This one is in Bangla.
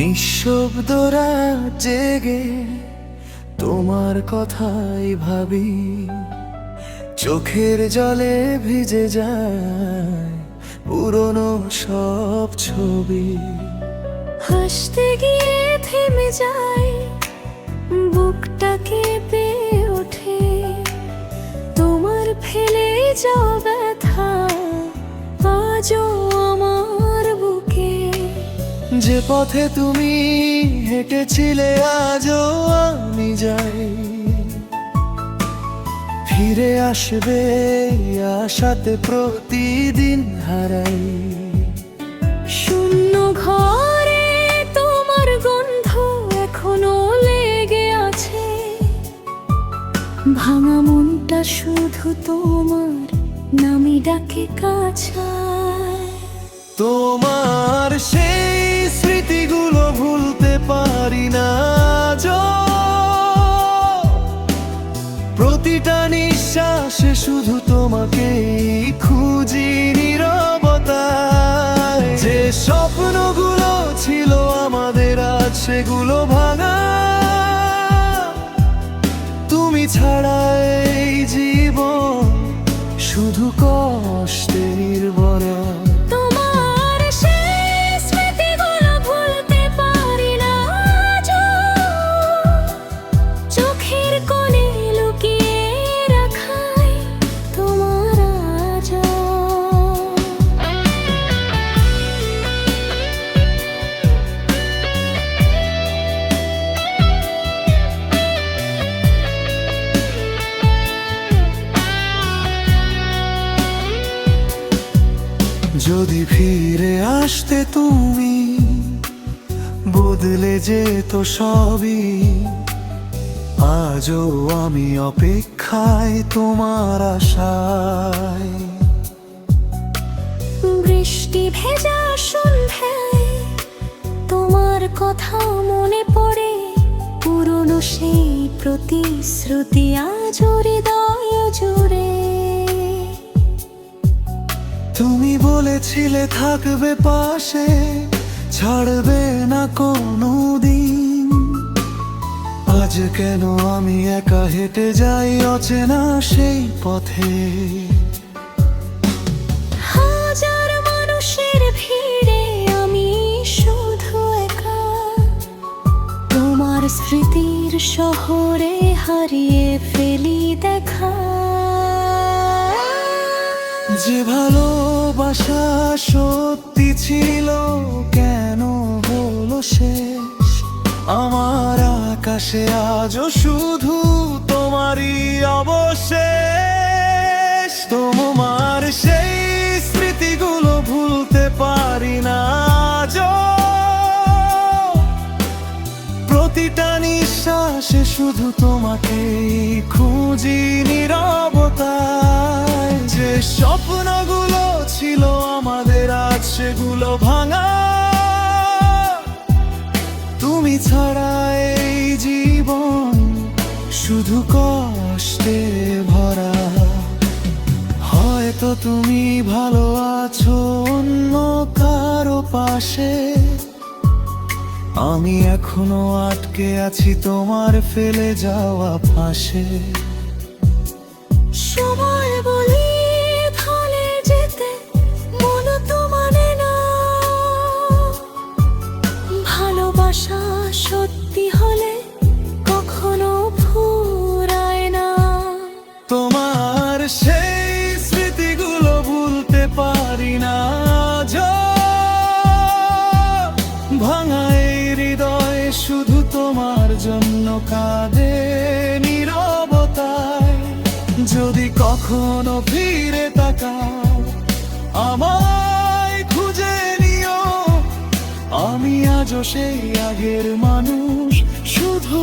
নিঃশব্দরা জেগে তোমার কথাই ভাবি, চোখের জলে ভিজে যায় পুরনো সব ছবি। হাসতে গিয়ে থেমে যায়, বুকটা কেঁপে ওঠে, তোমার ফেলে যাওয়া ব্যথা আজও আমার বুকে। যে পথে তুমি হেঁটেছিলে আজও আমি যাই, ফিরে আসবে আশাতে প্রতিদিন হারাই। শূন্য ঘরে তোমার গন্ধ এখনো লেগে আছে, ভাঙা মনটা শুধু তোমার নামই ডাকে কাছায়। তোমার সেই স্মৃতিগুলো ভুলতে পারি না আজও, প্রতিটা নিঃশ্বাসে শুধু তোমাকেই খুঁজি নীরবতায়। যে স্বপ্নগুলো ছিল আমাদের আজ সেগুলো ভাঙা, তুমি ছাড়া এই জীবন শুধু কষ্টে নির্ভরা। তোমার সেই স্মৃতিগুলো ভুলতে পারি না আজও, চোখের কোণে লুকিয়ে রাখাই তোমার আজও। যদি ফিরে আসতে তুমি, বদলে যেত সবই। আজও আমি অপেক্ষায় তোমার আশায়। বৃষ্টি ভেজা সন্ধ্যায় তোমার কথা মনে পড়ে, পুরনো সেই প্রতিশ্রুতি আজ হৃদয় জুড়ে। তুমি বলেছিলে থাকবে পাশে, ছাড়বে না কোনো দিন। আজ কেন আমি একা হেঁটে যাই অচেনা সেই পথে। হাজার মানুষের ভিড়ে আমি শুধু একা, তোমার স্মৃতির শহরে হারিয়ে ফেলি দেখা। যে ভালোবাসা সত্যি ছিল কেন হলো শেষ? আমার আকাশে আজও শুধু তোমারই অবশেষ। তোমার সেই স্মৃতিগুলো ভুলতে পারি না আজও, প্রতিটা নিঃশ্বাসে শুধু তোমাকেই খুঁজি নীরবতায়। যে স্বপ্নগুলো ছিল আমাদের আজ সেগুলো ভাঙা, তুমি ছাড়া এই জীবন শুধু কষ্টে ভরা। হয়তো তুমি ভালো আছো অন্য কারো পাশে, আমি এখনো আটকে আছি তোমার ফেলে যাওয়া ফাঁসে। সময় বলি ঢলে যেতে মন তো মানে না, ভালোবাসা সত্যি হলে কখনো ফুরায় না। তোমার সেই স্মৃতিগুলো ভুলতে পারি না আজও, ভাঙা এই হৃদয় শুধু তোমার জন্য কাঁদে নীরবতায়। যদি কখনো ফিরে তাকাও আমায় খুঁজে নিও, আমি আজও সেই আগের মানুষ শুধু